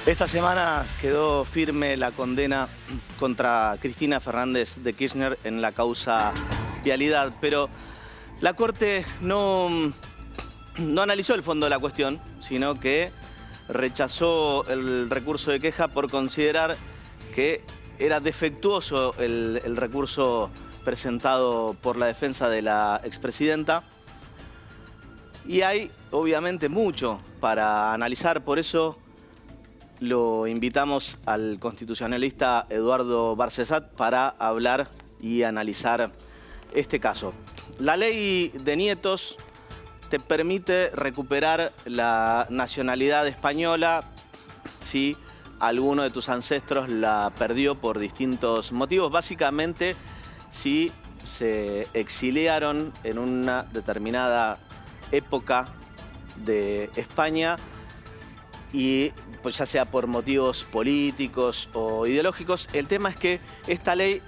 Esta semana quedó firme la condena contra Cristina Fernández de Kirchner en la causa Vialidad, pero la Corte no analizó el fondo de la cuestión, sino que rechazó el recurso de queja por considerar que era defectuoso el recurso presentado por la defensa de la expresidenta. Y hay obviamente mucho para analizar, por eso lo invitamos al constitucionalista Eduardo Barcesat para hablar y analizar este caso. La ley de nietos te permite recuperar la nacionalidad española si alguno de tus ancestros la perdió por distintos motivos. Básicamente, si se exiliaron en una determinada época de España y pues ya sea por motivos políticos o ideológicos. El tema es que esta ley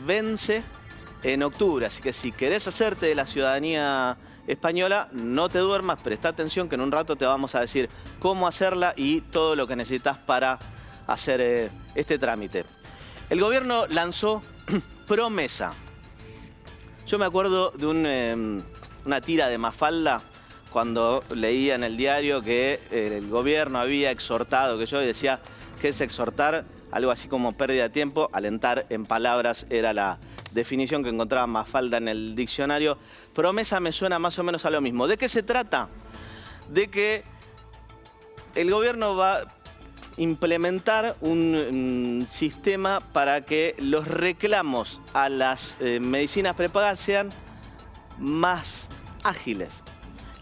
vence en octubre, así que si querés hacerte de la ciudadanía española, no te duermas, presta atención que en un rato te vamos a decir cómo hacerla y todo lo que necesitas para hacer este trámite. El gobierno lanzó Promesa. Yo me acuerdo de una tira de Mafalda cuando leía en el diario que el gobierno había exhortado, que yo decía, ¿qué es exhortar? Algo así como pérdida de tiempo, alentar en palabras era la definición que encontraba Mafalda en el diccionario. Promesa me suena más o menos a lo mismo. ¿De qué se trata? De que el gobierno va a implementar un sistema para que los reclamos a las medicinas prepagas sean más ágiles.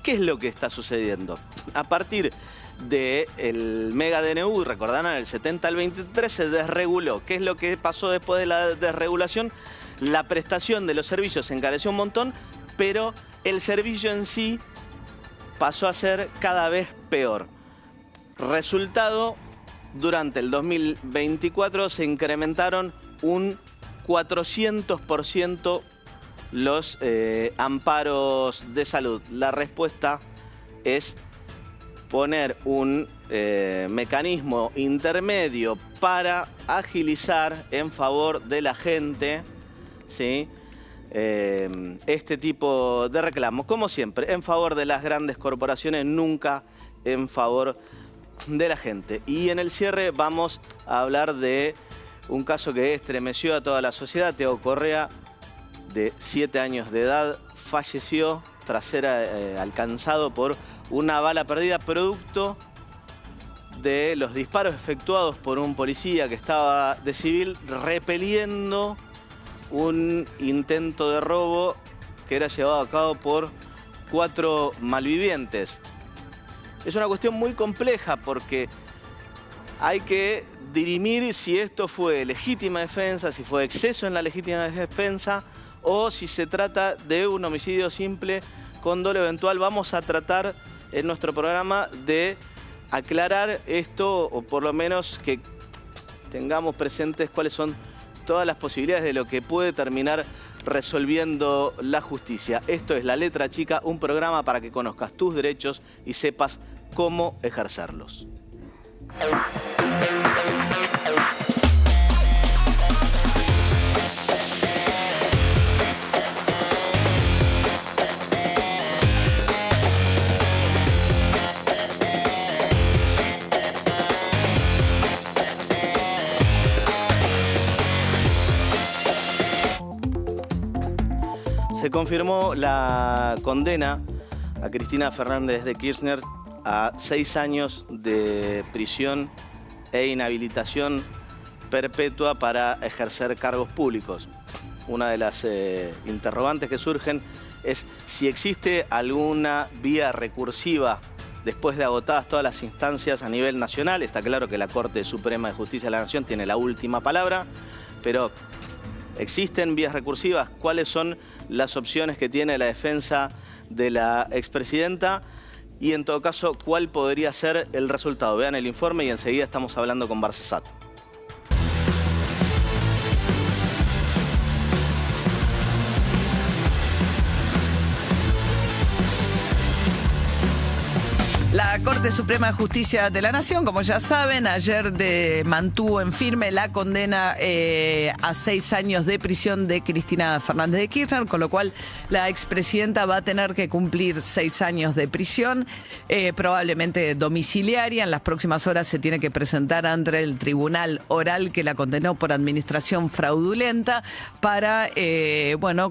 ¿Qué es lo que está sucediendo? A partir del Mega DNU, recordarán, del 70 al 23 se desreguló. ¿Qué es lo que pasó después de la desregulación? La prestación de los servicios se encareció un montón, pero el servicio en sí pasó a ser cada vez peor. Resultado, durante el 2024 se incrementaron un 400% los amparos de salud. La respuesta es poner un mecanismo intermedio para agilizar en favor de la gente, ¿sí? Este tipo de reclamos. Como siempre, en favor de las grandes corporaciones, nunca en favor de la gente. Y en el cierre vamos a hablar de un caso que estremeció a toda la sociedad. Teo Correa, de 7 años de edad, falleció tras ser alcanzado por una bala perdida producto de los disparos efectuados por un policía que estaba de civil repeliendo un intento de robo que era llevado a cabo por 4 malvivientes. Es una cuestión muy compleja porque hay que dirimir si esto fue legítima defensa, si fue exceso en la legítima defensa o si se trata de un homicidio simple con dolo eventual. Vamos a tratar en nuestro programa de aclarar esto, o por lo menos que tengamos presentes cuáles son todas las posibilidades de lo que puede terminar resolviendo la justicia. Esto es La Letra Chica, un programa para que conozcas tus derechos y sepas cómo ejercerlos. Se confirmó la condena a Cristina Fernández de Kirchner a 6 años de prisión e inhabilitación perpetua para ejercer cargos públicos. Una de las interrogantes que surgen es si existe alguna vía recursiva después de agotadas todas las instancias a nivel nacional. Está claro que la Corte Suprema de Justicia de la Nación tiene la última palabra, pero ¿existen vías recursivas? ¿Cuáles son las opciones que tiene la defensa de la expresidenta? Y en todo caso, ¿cuál podría ser el resultado? Vean el informe y enseguida estamos hablando con Barcesat. La La Corte Suprema de Justicia de la Nación, como ya saben, ayer mantuvo en firme la condena a 6 años de prisión de Cristina Fernández de Kirchner, con lo cual la expresidenta va a tener que cumplir 6 años de prisión, probablemente domiciliaria. En las próximas horas se tiene que presentar ante el tribunal oral que la condenó por administración fraudulenta para,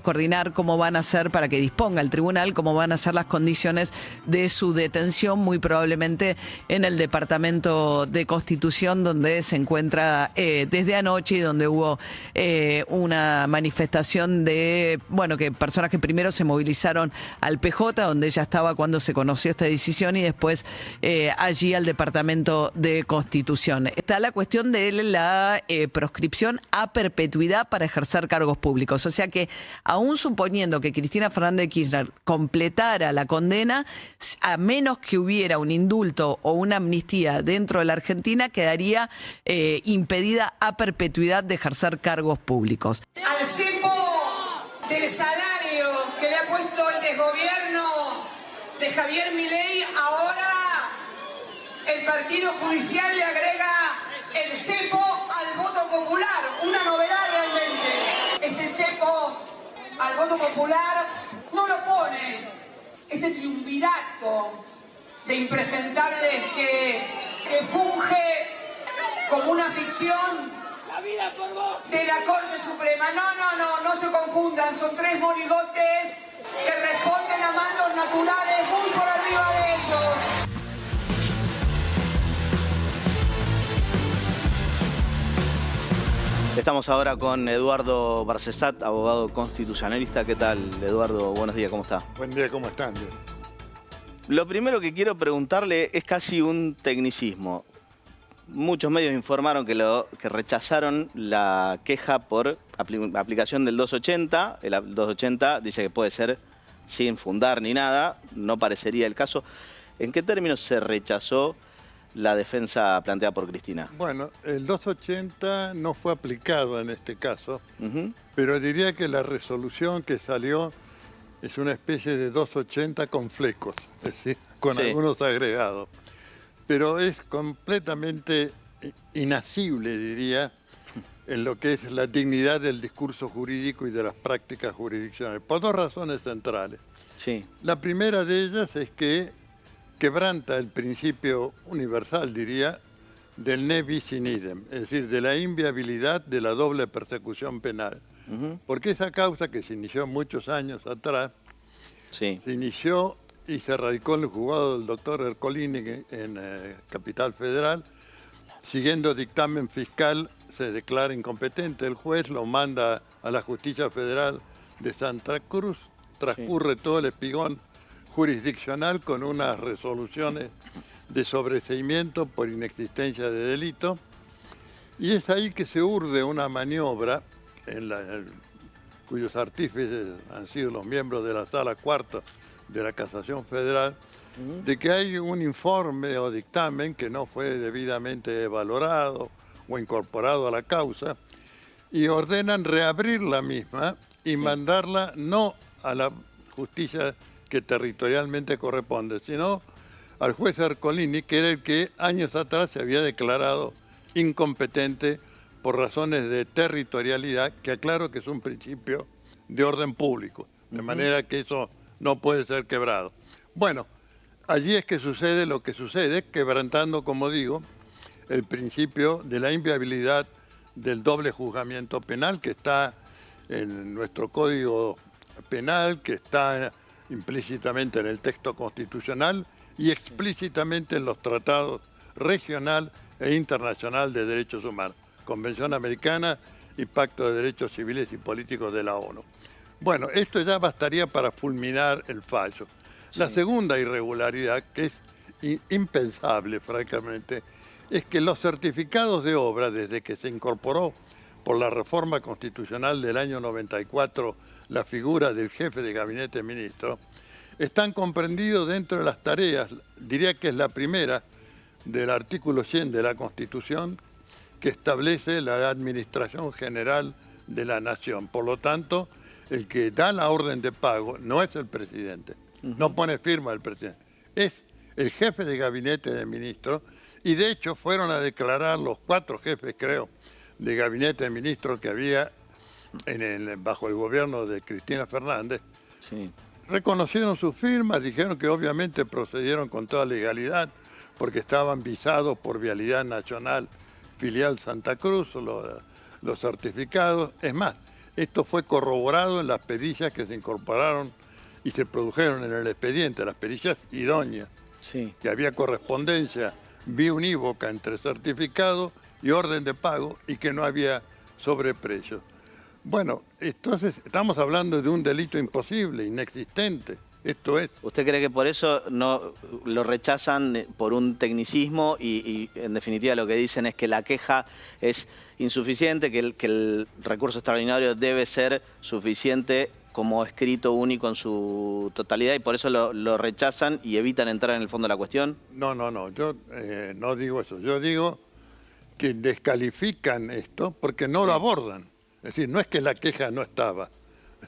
coordinar cómo van a ser, para que disponga el tribunal cómo van a ser las condiciones de su detención, muy probablemente en el Departamento de Constitución, donde se encuentra desde anoche y donde hubo una manifestación de, que personas que primero se movilizaron al PJ, donde ella estaba cuando se conoció esta decisión, y después allí al Departamento de Constitución. Está la cuestión de la proscripción a perpetuidad para ejercer cargos públicos. O sea que, aún suponiendo que Cristina Fernández de Kirchner completara la condena, a menos que hubiera un indulto o una amnistía dentro de la Argentina, quedaría impedida a perpetuidad de ejercer cargos públicos. Al cepo del salario que le ha puesto el desgobierno de Javier Milei, ahora el Partido Judicial le agrega el cepo al voto popular. Una novedad realmente. Este cepo al voto popular no lo pone este triunvirato de impresentables que funge como una ficción de la Corte Suprema. No se confundan, son 3 monigotes que responden a mandos naturales muy por arriba de ellos. Estamos ahora con Eduardo Barcesat, abogado constitucionalista. ¿Qué tal, Eduardo? Buenos días, ¿cómo está? Buen día, ¿cómo están? Lo primero que quiero preguntarle es casi un tecnicismo. Muchos medios informaron que rechazaron la queja por aplicación del 280. El 280 dice que puede ser sin fundar ni nada, no parecería el caso. ¿En qué términos se rechazó la defensa planteada por Cristina? Bueno, el 280 no fue aplicado en este caso, pero diría que la resolución que salió es una especie de 280 con flecos, es decir, con algunos agregados. Pero es completamente inasible, diría, en lo que es la dignidad del discurso jurídico y de las prácticas jurisdiccionales, por 2 razones centrales. Sí. La primera de ellas es que quebranta el principio universal, diría, del ne bis in idem, es decir, de la inviabilidad de la doble persecución penal. Porque esa causa, que se inició muchos años atrás, se inició y se radicó en el juzgado del doctor Ercolini en Capital Federal. Siguiendo dictamen fiscal, se declara incompetente el juez, lo manda a la Justicia Federal de Santa Cruz, transcurre todo el espigón jurisdiccional con unas resoluciones de sobreseimiento por inexistencia de delito, y es ahí que se urde una maniobra cuyos artífices han sido los miembros de la Sala Cuarta de la Casación Federal, de que hay un informe o dictamen que no fue debidamente valorado o incorporado a la causa, y ordenan reabrir la misma y mandarla no a la justicia que territorialmente corresponde, sino al juez Ercolini, que era el que años atrás se había declarado incompetente por razones de territorialidad, que aclaro que es un principio de orden público, de manera que eso no puede ser quebrado. Bueno, allí es que sucede lo que sucede, quebrantando, como digo, el principio de la inviabilidad del doble juzgamiento penal, que está en nuestro Código Penal, que está implícitamente en el texto constitucional y explícitamente en los tratados regional e internacional de derechos humanos, Convención Americana y Pacto de Derechos Civiles y Políticos de la ONU. Bueno, esto ya bastaría para fulminar el fallo. La segunda irregularidad, que es impensable, francamente, es que los certificados de obra, desde que se incorporó por la reforma constitucional del año 94 la figura del jefe de gabinete ministro, están comprendidos dentro de las tareas, diría que es la primera del artículo 100 de la Constitución, que establece la administración general de la nación. Por lo tanto, el que da la orden de pago no es el presidente, no pone firma el presidente, es el jefe de gabinete de ministros, y de hecho fueron a declarar los 4 jefes, creo, de gabinete de ministros que había bajo el gobierno de Cristina Fernández. Sí. Reconocieron sus firmas, dijeron que obviamente procedieron con toda legalidad, porque estaban visados por Vialidad Nacional, filial Santa Cruz, los certificados. Es más, esto fue corroborado en las pericias que se incorporaron y se produjeron en el expediente, las pericias idóneas, Sí. que había correspondencia vía unívoca entre certificado y orden de pago y que no había sobreprecios. Bueno, entonces estamos hablando de un delito imposible, inexistente. Esto es. ¿Usted cree que por eso no lo rechazan por un tecnicismo y en definitiva lo que dicen es que la queja es insuficiente, que el recurso extraordinario debe ser suficiente como escrito único en su totalidad y por eso lo rechazan y evitan entrar en el fondo de la cuestión? No, yo no digo eso. Yo digo que descalifican esto porque no lo abordan. Es decir, no es que la queja no estaba.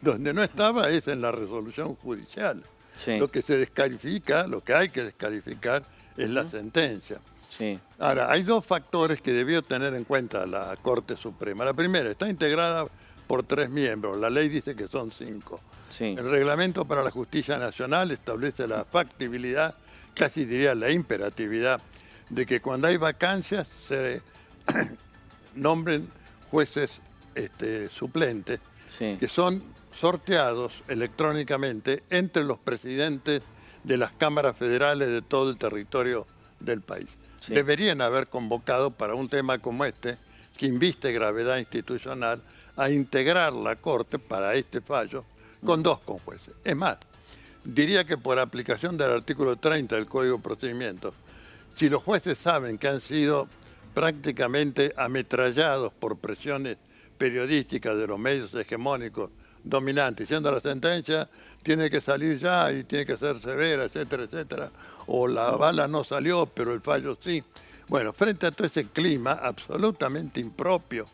Donde no estaba es en la resolución judicial. Sí. Lo que se descalifica, lo que hay que descalificar es la sentencia. Sí. Ahora, hay 2 factores que debió tener en cuenta la Corte Suprema. La primera, está integrada por 3 miembros. La ley dice que son 5. Sí. El Reglamento para la Justicia Nacional establece la factibilidad, casi diría la imperatividad, de que cuando hay vacancias se nombren jueces suplentes, Sí. que son sorteados electrónicamente entre los presidentes de las cámaras federales de todo el territorio del país. Sí. Deberían haber convocado para un tema como este, que inviste gravedad institucional, a integrar la Corte para este fallo con 2 conjueces. Es más, diría que por aplicación del artículo 30 del Código de Procedimientos, si los jueces saben que han sido prácticamente ametrallados por presiones periodísticas de los medios hegemónicos dominantes, diciendo la sentencia tiene que salir ya y tiene que ser severa, etcétera, etcétera, o la bala no salió, pero el fallo sí. Bueno, frente a todo ese clima absolutamente impropio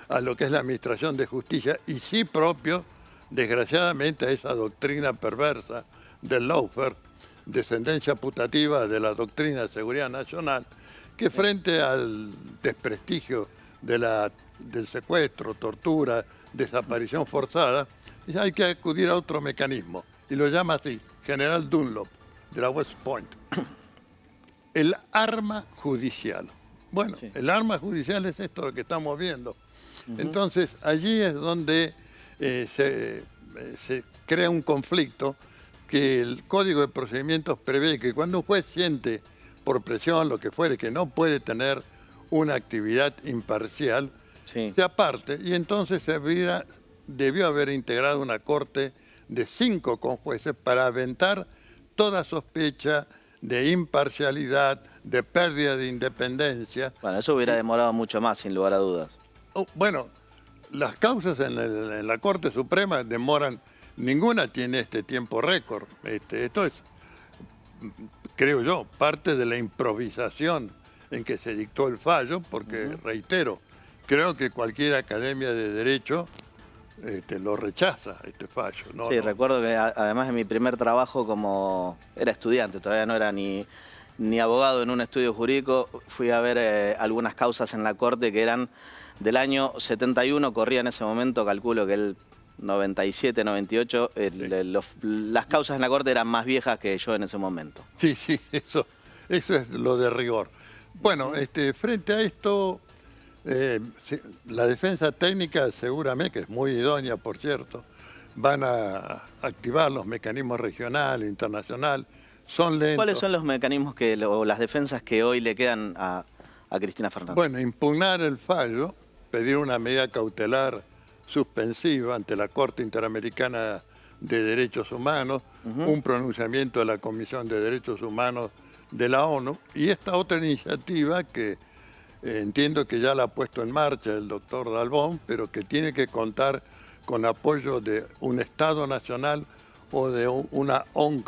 a lo que es la administración de justicia y sí propio, desgraciadamente, a esa doctrina perversa del lawfare, descendencia putativa de la doctrina de seguridad nacional, que frente al desprestigio del secuestro, tortura, desaparición forzada, hay que acudir a otro mecanismo, y lo llama así, General Dunlop, de la West Point. El arma judicial. Bueno, Sí. el arma judicial es esto lo que estamos viendo. Entonces, allí es donde se crea un conflicto que el Código de Procedimientos prevé que cuando un juez siente por presión, lo que fuere, que no puede tener una actividad imparcial, Sí. se aparte, y entonces debió haber integrado una corte de 5 conjueces para aventar toda sospecha de imparcialidad, de pérdida de independencia. Bueno, eso hubiera demorado mucho más, sin lugar a dudas. Bueno, las causas en la Corte Suprema demoran, ninguna tiene este tiempo récord. Esto es, creo yo, parte de la improvisación en que se dictó el fallo, porque, reitero, creo que cualquier academia de derecho lo rechaza, este fallo. No, Sí, no. recuerdo que además de mi primer trabajo como era estudiante, todavía no era ni abogado en un estudio jurídico, fui a ver algunas causas en la Corte que eran del año 71, corría en ese momento, calculo que el 97, 98, las causas en la Corte eran más viejas que yo en ese momento. Sí, eso es lo de rigor. Bueno, frente a esto, sí, la defensa técnica seguramente, que es muy idónea, por cierto, van a activar los mecanismos regionales, internacionales, son lentos. ¿Cuáles son los mecanismos o las defensas que hoy le quedan a Cristina Fernández? Bueno, impugnar el fallo, pedir una medida cautelar suspensiva ante la Corte Interamericana de Derechos Humanos, un pronunciamiento de la Comisión de Derechos Humanos de la ONU, y esta otra iniciativa que entiendo que ya la ha puesto en marcha el doctor Dalbón, pero que tiene que contar con apoyo de un Estado nacional o de una ONG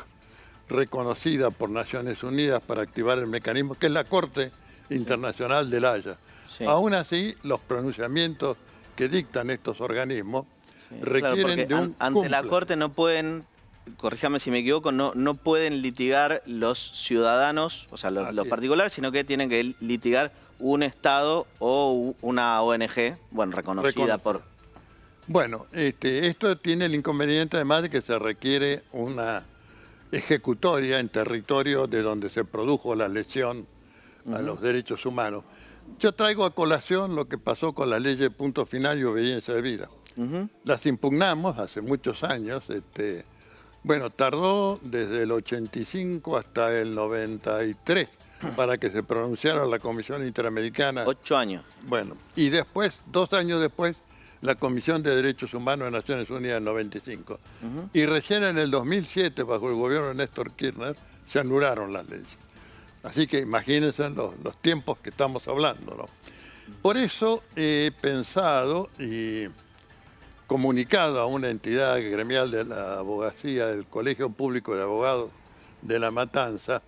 reconocida por Naciones Unidas para activar el mecanismo, que es la Corte Internacional del Haya. Sí. Aún así, los pronunciamientos que dictan estos organismos Sí, requieren claro, de un ante la cumple. Corte no pueden corríjame si me equivoco, no pueden litigar los ciudadanos, o sea, los particulares, sino que tienen que litigar un Estado o una ONG, bueno, reconocida por... Bueno, esto tiene el inconveniente además de que se requiere una ejecutoria en territorio de donde se produjo la lesión a los derechos humanos. Yo traigo a colación lo que pasó con la ley de punto final y obediencia de vida. Las impugnamos hace muchos años. Bueno, tardó desde el 85 hasta el 93 para que se pronunciara la Comisión Interamericana. 8 años. Bueno, y después, 2 años después, la Comisión de Derechos Humanos de Naciones Unidas en 95. Y recién en el 2007, bajo el gobierno de Néstor Kirchner, se anularon las leyes. Así que imagínense los tiempos que estamos hablando, ¿no? Por eso he pensado y comunicado a una entidad gremial de la abogacía, del Colegio Público de Abogados de La Matanza,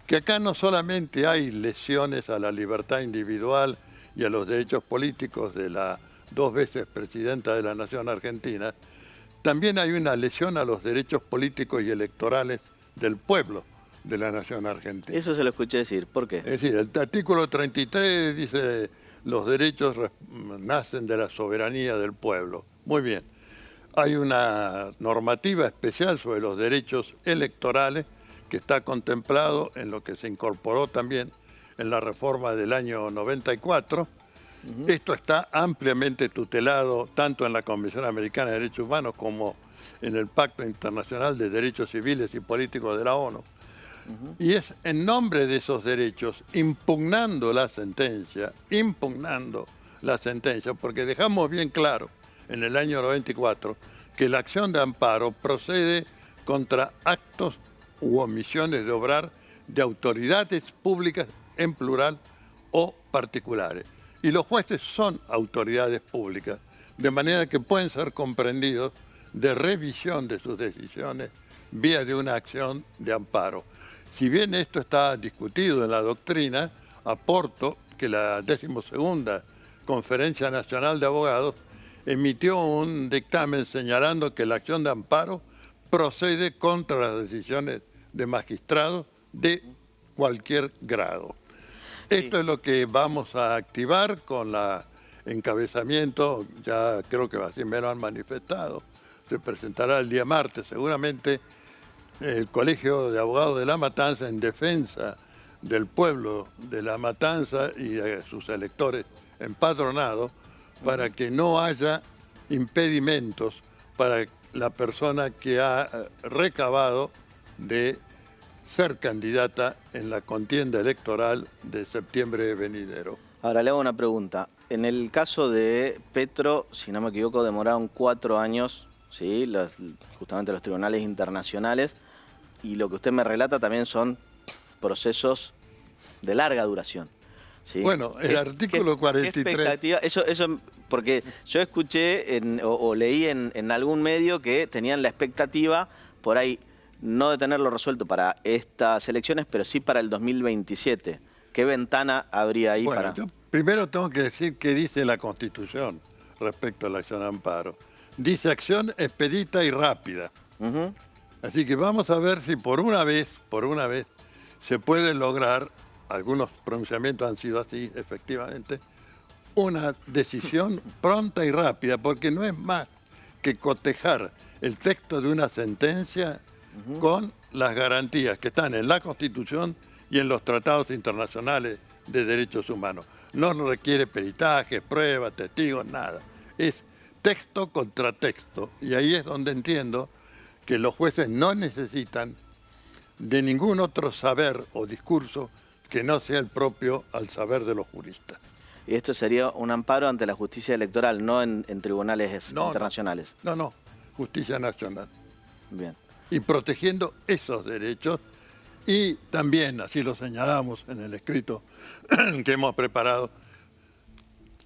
que acá no solamente hay lesiones a la libertad individual y a los derechos políticos de la 2 veces presidenta de la Nación Argentina, también hay una lesión a los derechos políticos y electorales del pueblo de la Nación Argentina. Eso se lo escuché decir. ¿Por qué? Es decir, el artículo 33 dice los derechos nacen de la soberanía del pueblo. Muy bien. Hay una normativa especial sobre los derechos electorales que está contemplado en lo que se incorporó también en la reforma del año 94. Esto está ampliamente tutelado tanto en la Convención Americana de Derechos Humanos como en el Pacto Internacional de Derechos Civiles y Políticos de la ONU. Y es en nombre de esos derechos, impugnando la sentencia, porque dejamos bien claro en el año 94 que la acción de amparo procede contra actos u omisiones de obrar de autoridades públicas en plural o particulares. Y los jueces son autoridades públicas, de manera que pueden ser comprendidos de revisión de sus decisiones vía de una acción de amparo. Si bien esto está discutido en la doctrina, aporto que la 12ª Conferencia Nacional de Abogados emitió un dictamen señalando que la acción de amparo procede contra las decisiones de magistrados de cualquier grado. Esto es lo que vamos a activar con el encabezamiento, ya creo que así me lo han manifestado, se presentará el día martes seguramente el Colegio de Abogados de La Matanza en defensa del pueblo de La Matanza y de sus electores empadronados para que no haya impedimentos para la persona que ha recabado de ser candidata en la contienda electoral de septiembre venidero. Ahora le hago una pregunta. En el caso de Petro, si no me equivoco, demoraron 4 años, ¿sí? Justamente los tribunales internacionales, y lo que usted me relata también son procesos de larga duración, ¿sí? Bueno, el artículo 43... ¿Qué expectativa? Eso porque yo escuché o leí en algún medio que tenían la expectativa por ahí no de tenerlo resuelto para estas elecciones, pero sí para el 2027. ¿Qué ventana habría ahí para...? Yo primero tengo que decir qué dice la Constitución respecto a la acción de amparo. Dice acción expedita y rápida. Así que vamos a ver si por una vez se puede lograr, algunos pronunciamientos han sido así, efectivamente, una decisión pronta y rápida, porque no es más que cotejar el texto de una sentencia con las garantías que están en la Constitución y en los tratados internacionales de derechos humanos. No requiere peritajes, pruebas, testigos, nada. Es texto contra texto. Y ahí es donde entiendo que los jueces no necesitan de ningún otro saber o discurso que no sea el propio al saber de los juristas. Y esto sería un amparo ante la justicia electoral, no en tribunales internacionales. No, justicia nacional. Bien. Y protegiendo esos derechos, y también, así lo señalamos en el escrito que hemos preparado,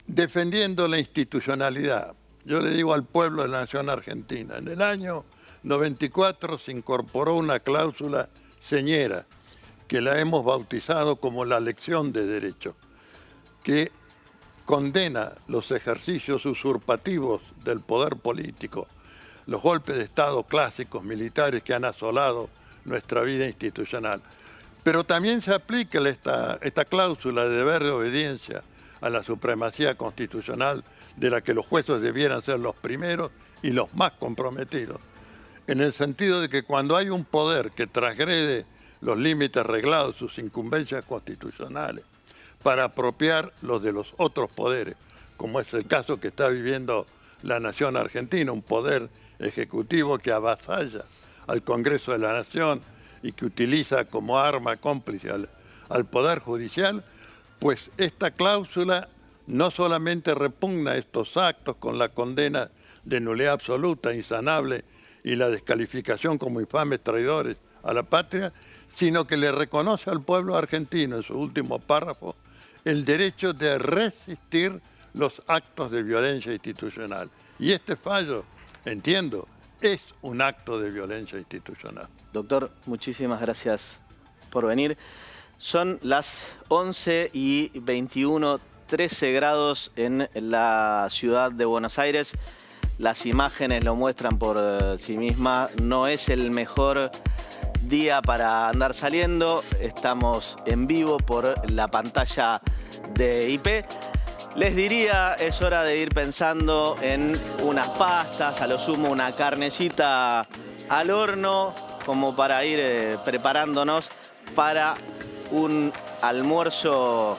defendiendo la institucionalidad. Yo le digo al pueblo de la nación argentina, en el año 94 se incorporó una cláusula señera, que la hemos bautizado como la lección de derecho, que condena los ejercicios usurpativos del poder político los golpes de Estado clásicos militares que han asolado nuestra vida institucional. Pero también se aplica esta cláusula de deber de obediencia a la supremacía constitucional de la que los jueces debieran ser los primeros y los más comprometidos, en el sentido de que cuando hay un poder que transgrede los límites reglados, sus incumbencias constitucionales, para apropiar los de los otros poderes, como es el caso que está viviendo la nación argentina, un poder ejecutivo que avasalla al Congreso de la Nación y que utiliza como arma cómplice al Poder Judicial, pues esta cláusula no solamente repugna estos actos con la condena de nulidad absoluta, insanable, y la descalificación como infames traidores a la patria, sino que le reconoce al pueblo argentino, en su último párrafo, el derecho de resistir los actos de violencia institucional. Y este fallo, entiendo, es un acto de violencia institucional. Doctor, muchísimas gracias por venir. Son las 11:21, 13 grados en la ciudad de Buenos Aires. Las imágenes lo muestran por sí mismas. No es el mejor día para andar saliendo. Estamos en vivo por la pantalla de IP. Les diría, es hora de ir pensando en unas pastas, a lo sumo una carnecita al horno, como para ir preparándonos para un almuerzo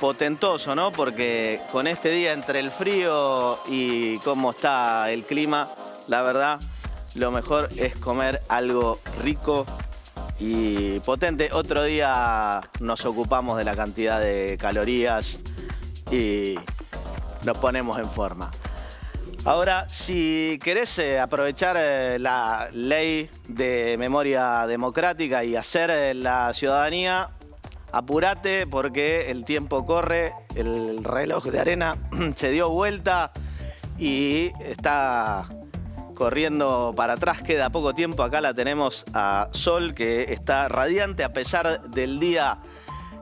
potentoso, ¿no? Porque con este día, entre el frío y cómo está el clima, la verdad, lo mejor es comer algo rico y potente. Otro día nos ocupamos de la cantidad de calorías y nos ponemos en forma. Ahora, si querés aprovechar la ley de memoria democrática y hacer la ciudadanía, apurate porque el tiempo corre, el reloj de arena se dio vuelta y está corriendo para atrás, queda poco tiempo. Acá la tenemos a Sol, que está radiante a pesar del día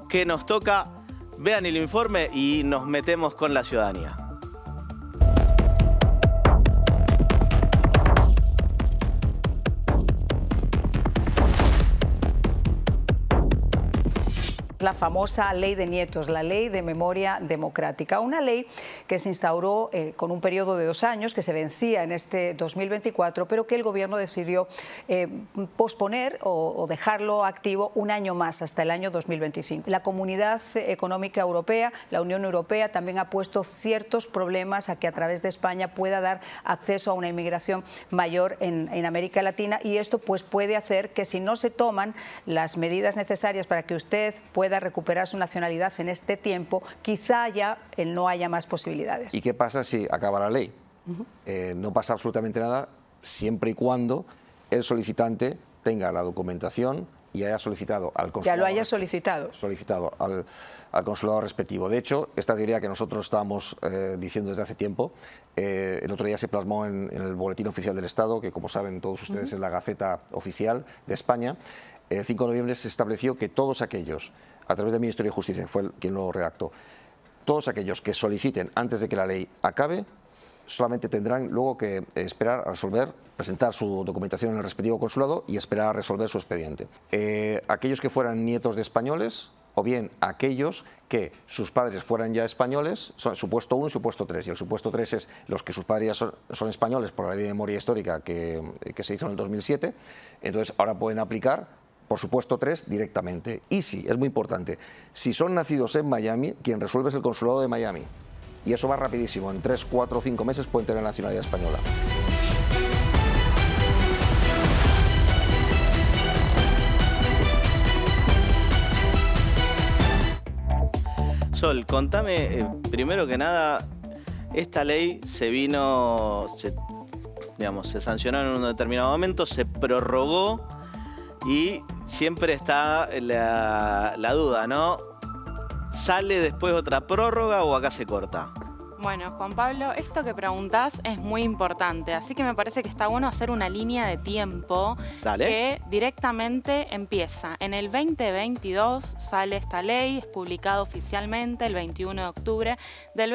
que nos toca. Vean el informe y nos metemos con la ciudadanía. La famosa ley de nietos, la ley de memoria democrática, una ley que se instauró con un periodo de 2 años, que se vencía en este 2024, pero que el gobierno decidió posponer o dejarlo activo un año más, hasta el año 2025. La Comunidad Económica Europea, la Unión Europea, también ha puesto ciertos problemas a que a través de España pueda dar acceso a una inmigración mayor en América Latina, y esto pues puede hacer que, si no se toman las medidas necesarias para que usted pueda recuperar su nacionalidad en este tiempo, quizá ya no haya más posibilidades. ¿Y qué pasa si acaba la ley? No pasa absolutamente nada siempre y cuando el solicitante tenga la documentación y haya solicitado al consulado. Ya lo haya solicitado. Al consulado respectivo. De hecho, esta teoría que nosotros estábamos diciendo desde hace tiempo, el otro día se plasmó en el Boletín Oficial del Estado, que, como saben todos ustedes, es la Gaceta Oficial de España. El 5 de noviembre se estableció que todos aquellos, a través del Ministerio de Justicia, que fue quien lo redactó, todos aquellos que soliciten antes de que la ley acabe, solamente tendrán luego que esperar a resolver, presentar su documentación en el respectivo consulado y esperar a resolver su expediente. Aquellos que fueran nietos de españoles, o bien aquellos que sus padres fueran ya españoles, son supuesto 1 y supuesto 3. Y el supuesto 3 es los que sus padres ya son españoles por la ley de memoria histórica que se hizo en el 2007. Entonces ahora pueden aplicar por supuesto 3 directamente. Y sí, es muy importante, si son nacidos en Miami, quien resuelve es el consulado de Miami. Y eso va rapidísimo, en 3, 4 o 5 meses pueden tener la nacionalidad española. Sol, contame, primero que nada, esta ley se sancionó en un determinado momento, se prorrogó y siempre está la duda, ¿no? ¿Sale después otra prórroga o acá se corta? Bueno, Juan Pablo, esto que preguntás es muy importante, así que me parece que está bueno hacer una línea de tiempo. Dale. Que directamente empieza. En el 2022 sale esta ley, es publicada oficialmente el 21 de octubre del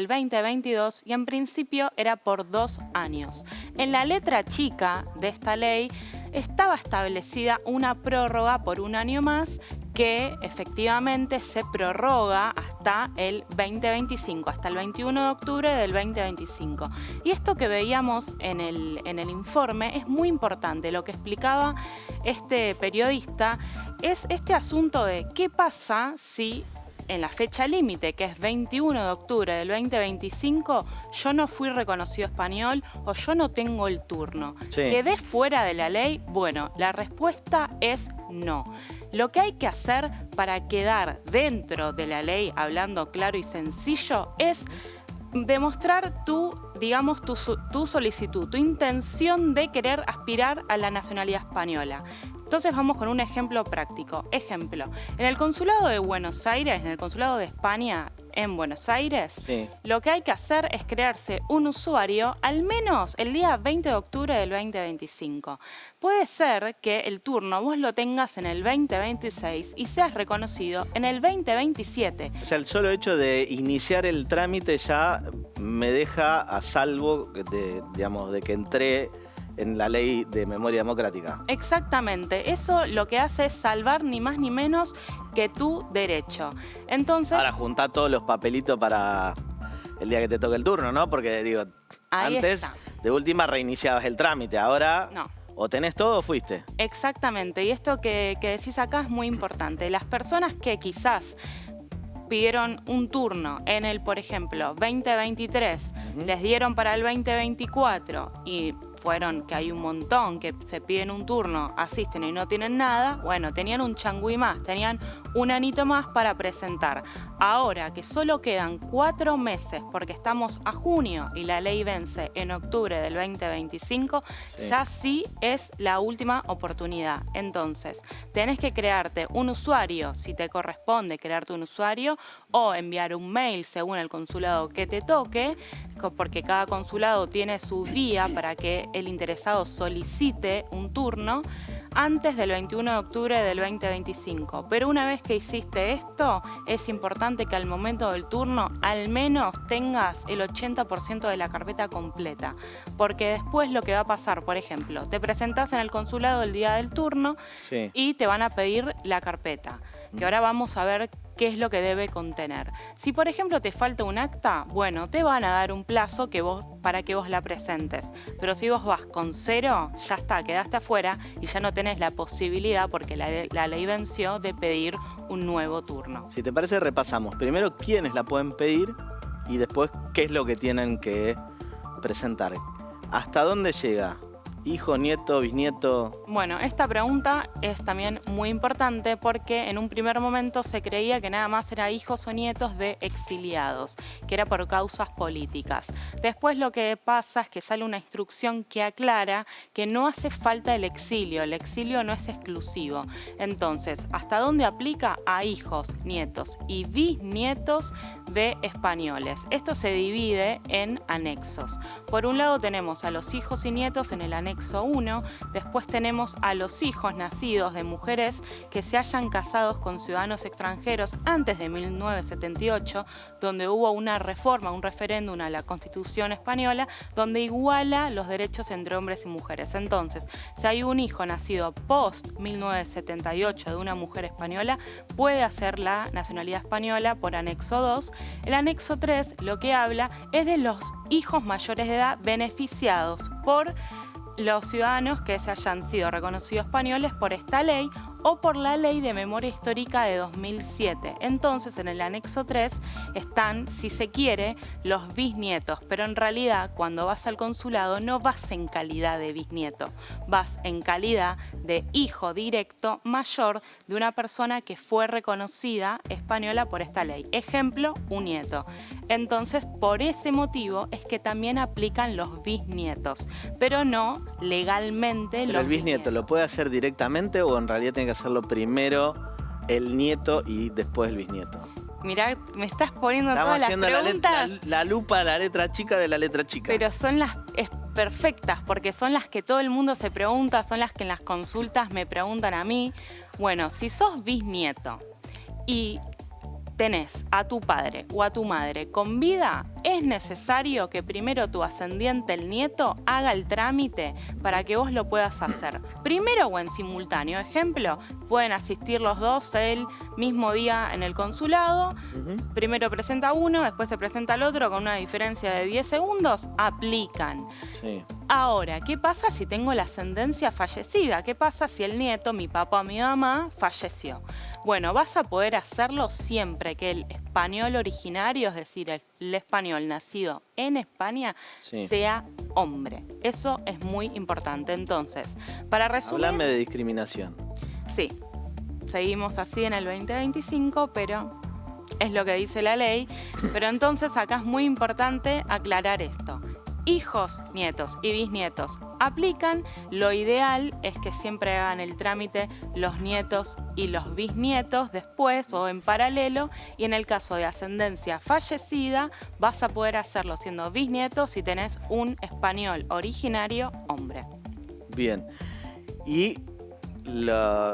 2022 y en principio era por 2 años. En la letra chica de esta ley estaba establecida una prórroga por 1 año más que efectivamente se prorroga hasta el 2025, hasta el 21 de octubre del 2025. Y esto que veíamos en el informe es muy importante. Lo que explicaba este periodista es este asunto de qué pasa si en la fecha límite, que es 21 de octubre del 2025, yo no fui reconocido español o yo no tengo el turno. Sí. ¿Quedé fuera de la ley? Bueno, la respuesta es no. Lo que hay que hacer para quedar dentro de la ley, hablando claro y sencillo, es demostrar tu solicitud, tu intención de querer aspirar a la nacionalidad española. Entonces vamos con un ejemplo práctico. Ejemplo, en el consulado de Buenos Aires, en el consulado de España en Buenos Aires, Sí. lo que hay que hacer es crearse un usuario al menos el día 20 de octubre del 2025. Puede ser que el turno vos lo tengas en el 2026 y seas reconocido en el 2027. O sea, el solo hecho de iniciar el trámite ya me deja a salvo de que entré en la ley de memoria democrática. Exactamente, eso lo que hace es salvar ni más ni menos que tu derecho. Entonces, Ahora juntá todos los papelitos para el día que te toque el turno, ¿no? Porque digo, Ahí antes está. de última reiniciabas el trámite, ahora no. o tenés todo o fuiste. Exactamente, y esto que decís acá es muy importante. Las personas que quizás pidieron un turno en el, por ejemplo, 2023, les dieron para el 2024 y fueron, que hay un montón que se piden un turno, asisten y no tienen nada, bueno, tenían un changüí más, tenían un anito más para presentar. Ahora que solo quedan 4 meses porque estamos a junio y la ley vence en octubre del 2025, Sí. ya sí es la última oportunidad. Entonces, tenés que crearte un usuario, si te corresponde crearte un usuario, o enviar un mail según el consulado que te toque, porque cada consulado tiene su vía para que el interesado solicite un turno antes del 21 de octubre del 2025. Pero una vez que hiciste esto, es importante que al momento del turno al menos tengas el 80% de la carpeta completa. Porque después lo que va a pasar, por ejemplo, te presentás en el consulado el día del turno Sí. y te van a pedir la carpeta, que ahora vamos a ver qué es lo que debe contener. Si, por ejemplo, te falta un acta, bueno, te van a dar un plazo para que vos la presentes. Pero si vos vas con 0, ya está, quedaste afuera y ya no tenés la posibilidad, porque la ley venció, de pedir un nuevo turno. Si te parece, repasamos. Primero, quiénes la pueden pedir y después, qué es lo que tienen que presentar. ¿Hasta dónde llega? ¿Hijo, nieto, bisnieto? Bueno, esta pregunta es también muy importante porque en un primer momento se creía que nada más eran hijos o nietos de exiliados, que era por causas políticas. Después lo que pasa es que sale una instrucción que aclara que no hace falta el exilio no es exclusivo. Entonces, ¿hasta dónde aplica? A hijos, nietos y bisnietos de españoles. Esto se divide en anexos. Por un lado tenemos a los hijos y nietos en el anexo 1, después tenemos a los hijos nacidos de mujeres que se hayan casado con ciudadanos extranjeros antes de 1978, donde hubo una reforma, un referéndum a la Constitución española, donde iguala los derechos entre hombres y mujeres. Entonces, si hay un hijo nacido post 1978 de una mujer española, puede hacer la nacionalidad española por anexo 2. El anexo 3 lo que habla es de los hijos mayores de edad beneficiados por los ciudadanos que se hayan sido reconocidos españoles por esta ley o por la Ley de Memoria Histórica de 2007. Entonces, en el anexo 3 están, si se quiere, los bisnietos, pero en realidad cuando vas al consulado no vas en calidad de bisnieto, vas en calidad de hijo directo mayor de una persona que fue reconocida española por esta ley. Ejemplo, un nieto. Entonces, por ese motivo es que también aplican los bisnietos, pero no legalmente ¿Pero los el bisnieto lo puede hacer directamente o en realidad tiene que hacerlo primero el nieto y después el bisnieto? Mirá, me estás poniendo Estamos todas las haciendo preguntas. la lupa a la letra chica de la letra chica. Pero son las perfectas, porque son las que todo el mundo se pregunta, son las que en las consultas me preguntan a mí. Bueno, si sos bisnieto y tenés a tu padre o a tu madre con vida, es necesario que primero tu ascendiente, el nieto, haga el trámite para que vos lo puedas hacer. Primero o en simultáneo. Ejemplo, pueden asistir los dos el mismo día en el consulado. Primero presenta uno, después se presenta el otro con una diferencia de 10 segundos. Aplican. Sí. Ahora, ¿qué pasa si tengo la ascendencia fallecida? ¿Qué pasa si el nieto, mi papá o mi mamá, falleció? Bueno, vas a poder hacerlo siempre que el español originario, es decir, el español nacido en España, Sí. sea hombre. Eso es muy importante. Entonces, para resumir... Háblame de discriminación. Sí, seguimos así en el 2025, pero es lo que dice la ley. Pero entonces acá es muy importante aclarar esto. Hijos, nietos y bisnietos aplican. Lo ideal es que siempre hagan el trámite los nietos y los bisnietos después o en paralelo. Y en el caso de ascendencia fallecida, vas a poder hacerlo siendo bisnieto si tenés un español originario hombre. Bien. Y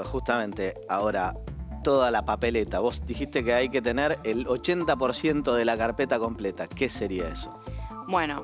justamente ahora, toda la papeleta. Vos dijiste que hay que tener el 80% de la carpeta completa. ¿Qué sería eso? Bueno,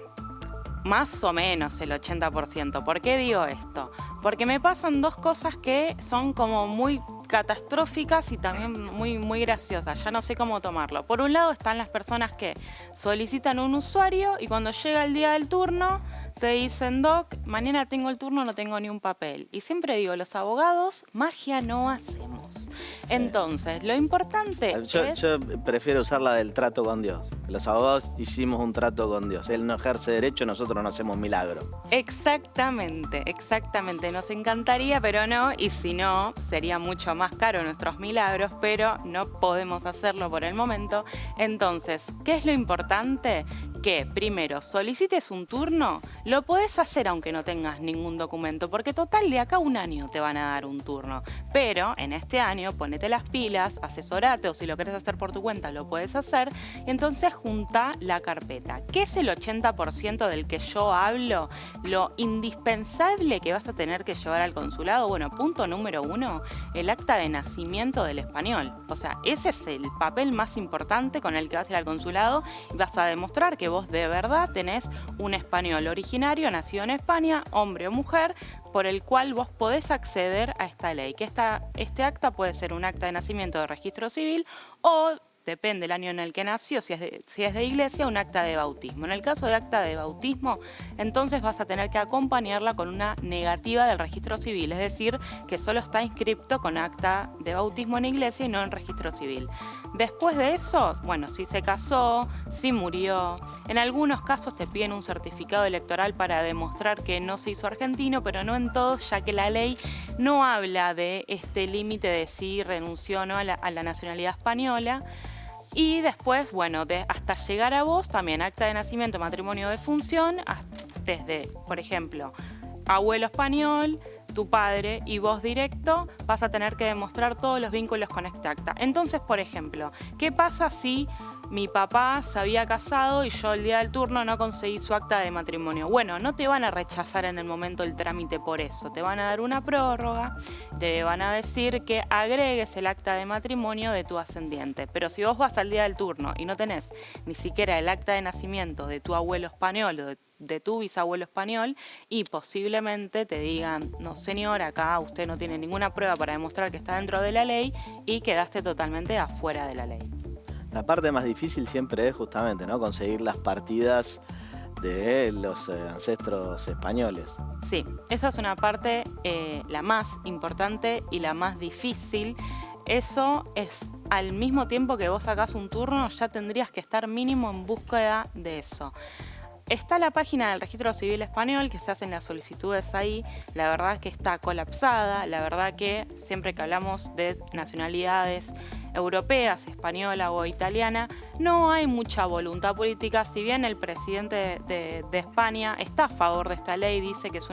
más o menos el 80%. ¿Por qué digo esto? Porque me pasan dos cosas que son como muy catastróficas y también muy graciosas. Ya no sé cómo tomarlo. Por un lado están las personas que solicitan un usuario y cuando llega el día del turno te dicen, Doc, mañana tengo el turno, no tengo ni un papel. Y siempre digo, los abogados, magia no hacemos. Entonces, lo importante es... Yo prefiero usar la del trato con Dios. Los abogados hicimos un trato con Dios. Él no ejerce derecho, nosotros no hacemos milagro. Exactamente, exactamente. Nos encantaría, pero no. Y si no, sería mucho más caro nuestros milagros, pero no podemos hacerlo por el momento. Entonces, ¿qué es lo importante? Que primero solicites un turno, lo podés hacer aunque no tengas ningún documento, porque total de acá a un año te van a dar un turno. Pero en este año ponete las pilas, asesorate o si lo querés hacer por tu cuenta lo puedes hacer y entonces junta la carpeta. ¿Qué es el 80% del que yo hablo? Lo indispensable que vas a tener que llevar al consulado. Bueno, punto número 1, el acta de nacimiento del español. O sea, ese es el papel más importante con el que vas a ir al consulado y vas a demostrar que vos de verdad tenés un español originario, nacido en España, hombre o mujer, por el cual vos podés acceder a esta ley. Que este acta puede ser un acta de nacimiento de registro civil o, depende del año en el que nació, si es de iglesia, un acta de bautismo. En el caso de acta de bautismo, entonces vas a tener que acompañarla con una negativa del registro civil, es decir, que solo está inscripto con acta de bautismo en iglesia y no en registro civil. Después de eso, bueno, si se casó, si murió, en algunos casos te piden un certificado electoral para demostrar que no se hizo argentino, pero no en todos, ya que la ley no habla de este límite de si renunció o no a la nacionalidad española. Y después, bueno, hasta llegar a vos, también acta de nacimiento, matrimonio, defunción, desde, por ejemplo, abuelo español, tu padre y vos directo, vas a tener que demostrar todos los vínculos con esta acta. Entonces, por ejemplo, ¿qué pasa si mi papá se había casado y yo el día del turno no conseguí su acta de matrimonio? Bueno, no te van a rechazar en el momento el trámite por eso. Te van a dar una prórroga, te van a decir que agregues el acta de matrimonio de tu ascendiente. Pero si vos vas al día del turno y no tenés ni siquiera el acta de nacimiento de tu abuelo español o de tu bisabuelo español y posiblemente te digan, no señor, acá usted no tiene ninguna prueba para demostrar que está dentro de la ley y quedaste totalmente afuera de la ley. La parte más difícil siempre es justamente, ¿no?, conseguir las partidas de los ancestros españoles. Sí, esa es una parte la más importante y la más difícil. Eso es, al mismo tiempo que vos sacás un turno, ya tendrías que estar mínimo en búsqueda de eso. Está la página del Registro Civil Español, que se hacen las solicitudes ahí. La verdad que está colapsada, la verdad que siempre que hablamos de nacionalidades europeas, española o italiana, no hay mucha voluntad política. Si bien el presidente de España está a favor de esta ley, dice que es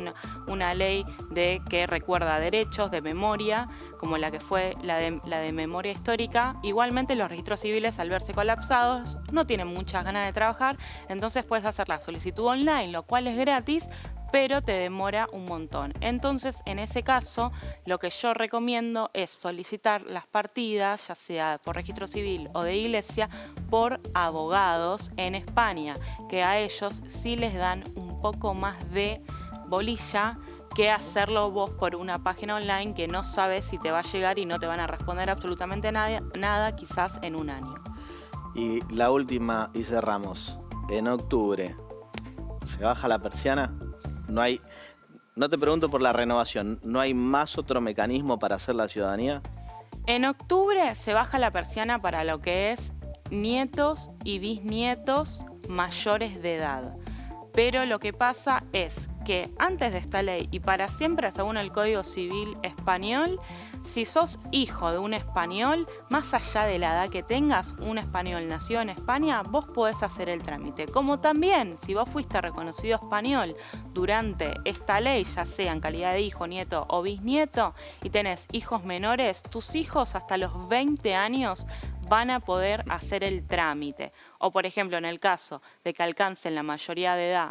una ley que recuerda derechos, de memoria, como la que fue la de memoria histórica, igualmente los registros civiles, al verse colapsados, no tienen muchas ganas de trabajar, entonces puedes hacer la solicitud online, lo cual es gratis, pero te demora un montón. Entonces, en ese caso, lo que yo recomiendo es solicitar las partidas, ya sea por registro civil o de iglesia, por abogados en España, que a ellos sí les dan un poco más de bolilla que hacerlo vos por una página online que no sabes si te va a llegar y no te van a responder absolutamente nada, quizás en un año. Y la última, y cerramos. En octubre, ¿se baja la persiana? No te pregunto por la renovación, ¿no hay más otro mecanismo para hacer la ciudadanía? En octubre se baja la persiana para lo que es nietos y bisnietos mayores de edad. Pero lo que pasa es que antes de esta ley y para siempre, según el Código Civil español, si sos hijo de un español, más allá de la edad que tengas, un español nacido en España, vos podés hacer el trámite. Como también, si vos fuiste reconocido español durante esta ley, ya sea en calidad de hijo, nieto o bisnieto, y tenés hijos menores, tus hijos hasta los 20 años van a poder hacer el trámite. O por ejemplo, en el caso de que alcancen la mayoría de edad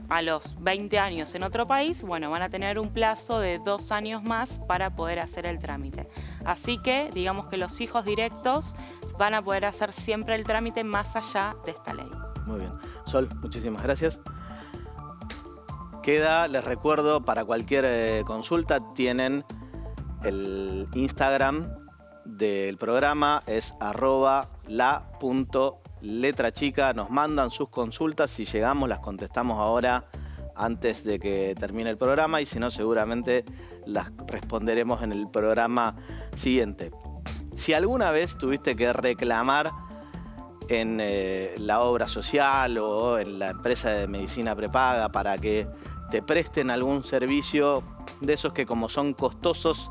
a los 20 años en otro país, bueno, van a tener un plazo de 2 años más para poder hacer el trámite. Así que, digamos que los hijos directos van a poder hacer siempre el trámite más allá de esta ley. Muy bien. Sol, muchísimas gracias. Queda, les recuerdo, para cualquier consulta, tienen el Instagram del programa, es @la.letrachica. Nos mandan sus consultas, si llegamos las contestamos ahora antes de que termine el programa, y si no, seguramente las responderemos en el programa siguiente. Si alguna vez tuviste que reclamar en la obra social o en la empresa de medicina prepaga para que te presten algún servicio de esos que, como son costosos,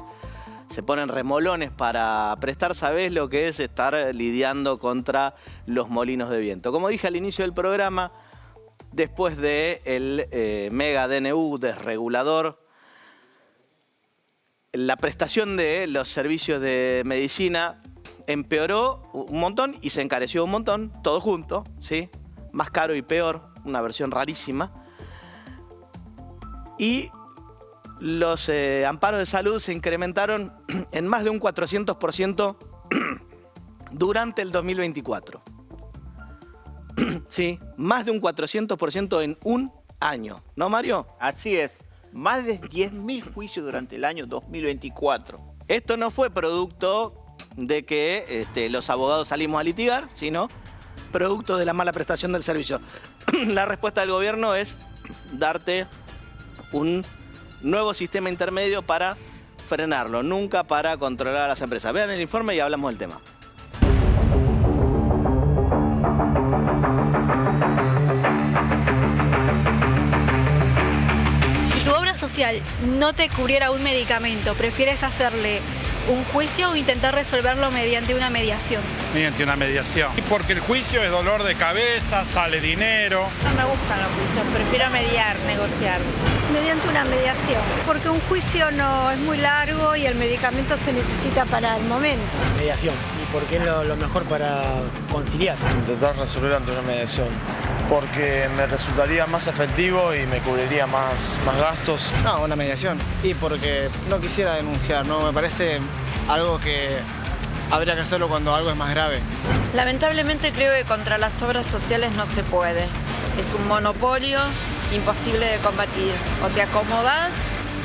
se ponen remolones para prestar, sabés lo que es estar lidiando contra los molinos de viento. Como dije al inicio del programa, después del mega DNU desregulador, la prestación de los servicios de medicina empeoró un montón y se encareció un montón, todo junto, ¿sí? Más caro y peor, una versión rarísima. Y los amparos de salud se incrementaron en más de un 400% durante el 2024. Sí, más de un 400% en un año, ¿no, Mario? Así es, más de 10.000 juicios durante el año 2024. Esto no fue producto de que los abogados salimos a litigar, sino producto de la mala prestación del servicio. La respuesta del gobierno es darte un nuevo sistema intermedio para frenarlo, nunca para controlar a las empresas. Vean el informe y hablamos del tema. Si tu obra social no te cubriera un medicamento, ¿prefieres hacerle un juicio o intentar resolverlo mediante una mediación? Mediante una mediación. Porque el juicio es dolor de cabeza, sale dinero. No me gustan los juicios, prefiero mediar, negociar. Mediante una mediación, porque un juicio no es muy largo y el medicamento se necesita para el momento. Mediación, y porque es lo mejor para conciliar. Intentar resolver ante una mediación, porque me resultaría más efectivo y me cubriría más gastos. No, una mediación, y porque no quisiera denunciar, ¿no? Me parece algo que habría que hacerlo cuando algo es más grave. Lamentablemente creo que contra las obras sociales no se puede. Es un monopolio imposible de combatir. O te acomodás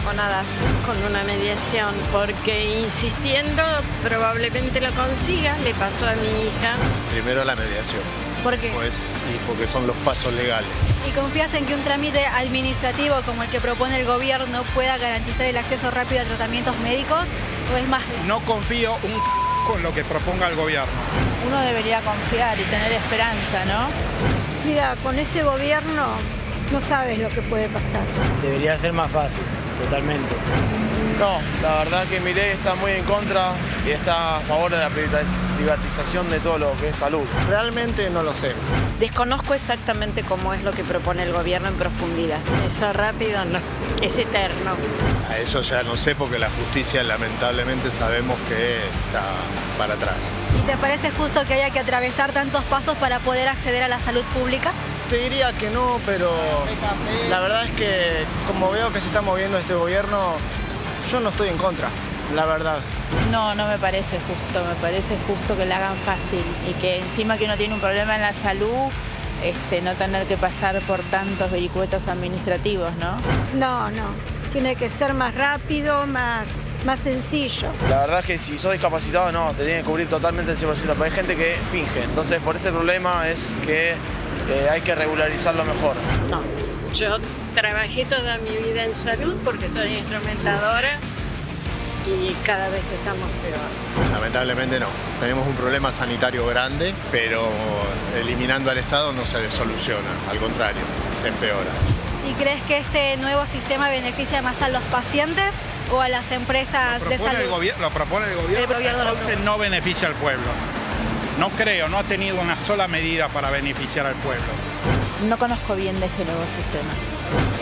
o nada. Con una mediación, porque insistiendo probablemente lo consiga. Le pasó a mi hija. Primero la mediación. ¿Por qué? Porque son los pasos legales. ¿Y confías en que un trámite administrativo como el que propone el gobierno pueda garantizar el acceso rápido a tratamientos médicos? ¿O es más? No confío con lo que proponga el gobierno. Uno debería confiar y tener esperanza, ¿no? Mira, con este gobierno no sabes lo que puede pasar. Debería ser más fácil, totalmente. No, la verdad que Milei está muy en contra y está a favor de la privatización de todo lo que es salud. Realmente no lo sé. Desconozco exactamente cómo es lo que propone el gobierno en profundidad. Eso rápido no, es eterno. A eso ya no sé porque la justicia lamentablemente sabemos que está para atrás. ¿Y te parece justo que haya que atravesar tantos pasos para poder acceder a la salud pública? Te diría que no, pero la verdad es que como veo que se está moviendo este gobierno, yo no estoy en contra, la verdad. No, no me parece justo que la hagan fácil y que encima que uno tiene un problema en la salud, no tener que pasar por tantos vericuetos administrativos, ¿no? No, tiene que ser más rápido, más sencillo. La verdad es que si sos discapacitado no, te tienen que cubrir totalmente el 100%, pero hay gente que finge. Entonces por ese problema es que hay que regularizarlo mejor. No, yo trabajé toda mi vida en salud porque soy instrumentadora y cada vez estamos peor. Lamentablemente no. Tenemos un problema sanitario grande, pero eliminando al Estado no se soluciona, al contrario, se empeora. ¿Y crees que este nuevo sistema beneficia más a los pacientes o a las empresas de salud? Lo propone el gobierno, entonces no beneficia al pueblo. No creo, no ha tenido una sola medida para beneficiar al pueblo. No conozco bien de este nuevo sistema.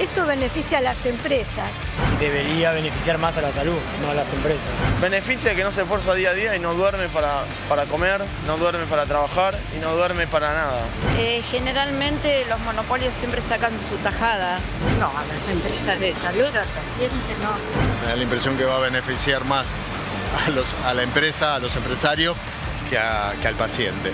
Esto beneficia a las empresas. Debería beneficiar más a la salud, no a las empresas. Beneficia que no se esfuerza día a día y no duerme para comer, no duerme para trabajar y no duerme para nada. Generalmente los monopolios siempre sacan su tajada. No, a las empresas de salud, al paciente, no. Me da la impresión que va a beneficiar más a la empresa, a los empresarios, que al paciente.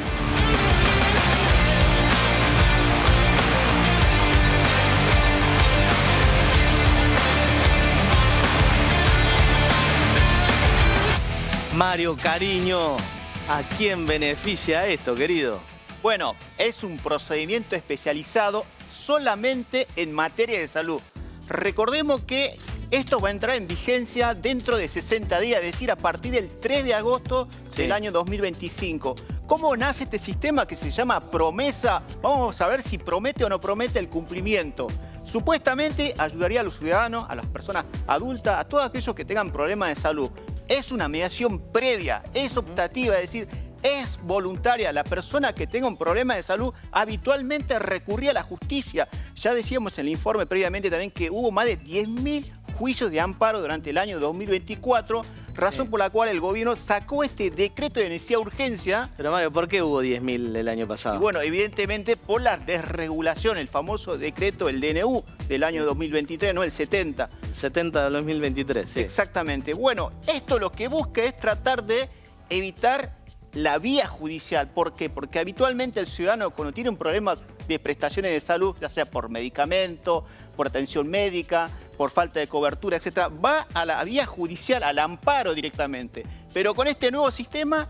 Mario Cariño, ¿a quién beneficia esto, querido? Bueno, es un procedimiento especializado solamente en materia de salud. Recordemos que esto va a entrar en vigencia dentro de 60 días, es decir, a partir del 3 de agosto del año 2025. ¿Cómo nace este sistema que se llama promesa? Vamos a ver si promete o no promete el cumplimiento. Supuestamente ayudaría a los ciudadanos, a las personas adultas, a todos aquellos que tengan problemas de salud. Es una mediación previa, es optativa, es decir, es voluntaria. La persona que tenga un problema de salud habitualmente recurría a la justicia. Ya decíamos en el informe previamente también que hubo más de 10.000 juicios de amparo durante el año 2024, razón por la cual el gobierno sacó este decreto de necesidad de urgencia. Pero Mario, ¿por qué hubo 10.000 el año pasado? Y bueno, evidentemente por la desregulación, el famoso decreto, el DNU del año 2023, no el 70. 70 del 2023, sí. Exactamente. Bueno, esto lo que busca es tratar de evitar la vía judicial. ¿Por qué? Porque habitualmente el ciudadano cuando tiene un problema de prestaciones de salud, ya sea por medicamento, por atención médica, por falta de cobertura, etc., va a la vía judicial, al amparo directamente. Pero con este nuevo sistema,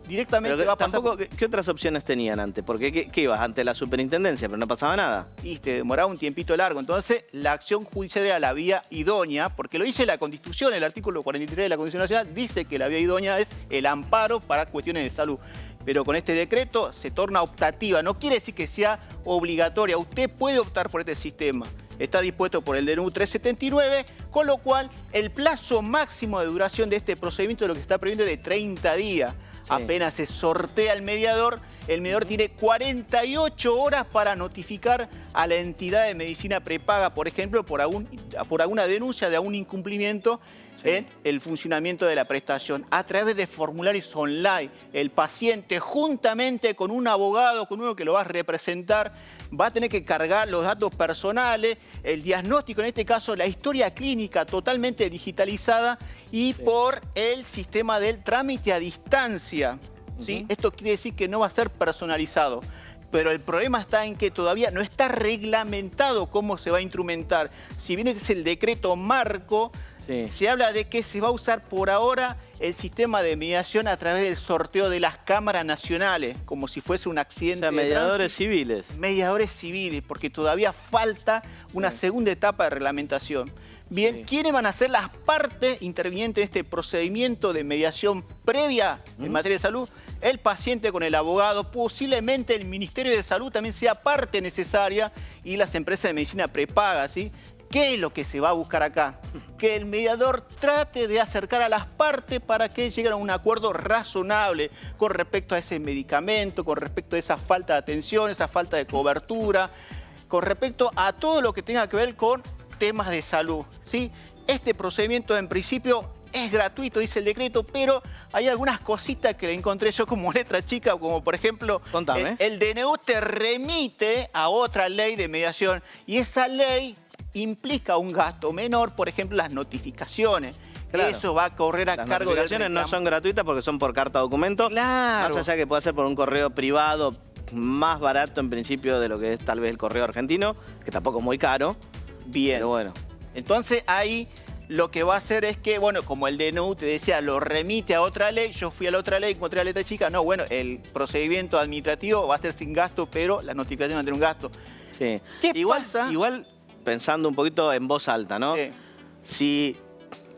directamente va a pasar... ¿Qué otras opciones tenían antes? Porque ¿qué ibas? Ante la superintendencia, pero no pasaba nada. Y te demoraba un tiempito largo. Entonces, la acción judicial era la vía idónea, porque lo dice la Constitución, el artículo 43 de la Constitución Nacional, dice que la vía idónea es el amparo para cuestiones de salud. Pero con este decreto se torna optativa. No quiere decir que sea obligatoria. Usted puede optar por este sistema. Está dispuesto por el DNU 379, con lo cual el plazo máximo de duración de este procedimiento es lo que está previsto de 30 días. Sí. Apenas se sortea el mediador tiene 48 horas para notificar a la entidad de medicina prepaga, por ejemplo, por alguna denuncia de algún incumplimiento en el funcionamiento de la prestación. A través de formularios online, el paciente juntamente con un abogado, con uno que lo va a representar, va a tener que cargar los datos personales, el diagnóstico, en este caso la historia clínica totalmente digitalizada y por el sistema del trámite a distancia. ¿Sí? Esto quiere decir que no va a ser personalizado. Pero el problema está en que todavía no está reglamentado cómo se va a instrumentar. Si bien este es el decreto marco, se habla de que se va a usar por ahora el sistema de mediación a través del sorteo de las cámaras nacionales, como si fuese un accidente. O sea, mediadores civiles. Mediadores civiles, porque todavía falta una segunda etapa de reglamentación. Bien, ¿quiénes van a ser las partes intervinientes en este procedimiento de mediación previa en materia de salud? El paciente con el abogado, posiblemente el Ministerio de Salud también sea parte necesaria y las empresas de medicina prepaga, ¿sí? ¿Qué es lo que se va a buscar acá? Que el mediador trate de acercar a las partes para que lleguen a un acuerdo razonable con respecto a ese medicamento, con respecto a esa falta de atención, esa falta de cobertura, con respecto a todo lo que tenga que ver con temas de salud, ¿sí? Este procedimiento en principio es gratuito, dice el decreto, pero hay algunas cositas que le encontré yo como letra chica, como por ejemplo, el DNU te remite a otra ley de mediación y esa ley implica un gasto menor, por ejemplo, las notificaciones. Claro. Eso va a correr a cargo de... Las notificaciones no son gratuitas porque son por carta documento. Claro. Más allá que pueda ser por un correo privado, más barato en principio de lo que es tal vez el correo argentino, que tampoco es muy caro. Bien. Pero bueno. Entonces ahí lo que va a hacer es que, bueno, como el DNU te decía, lo remite a otra ley, yo fui a la otra ley, encontré la letra chica, no, bueno, el procedimiento administrativo va a ser sin gasto, pero la notificación va a tener un gasto. Sí. ¿Qué pasa? Igual pensando un poquito en voz alta, ¿no? Sí. Si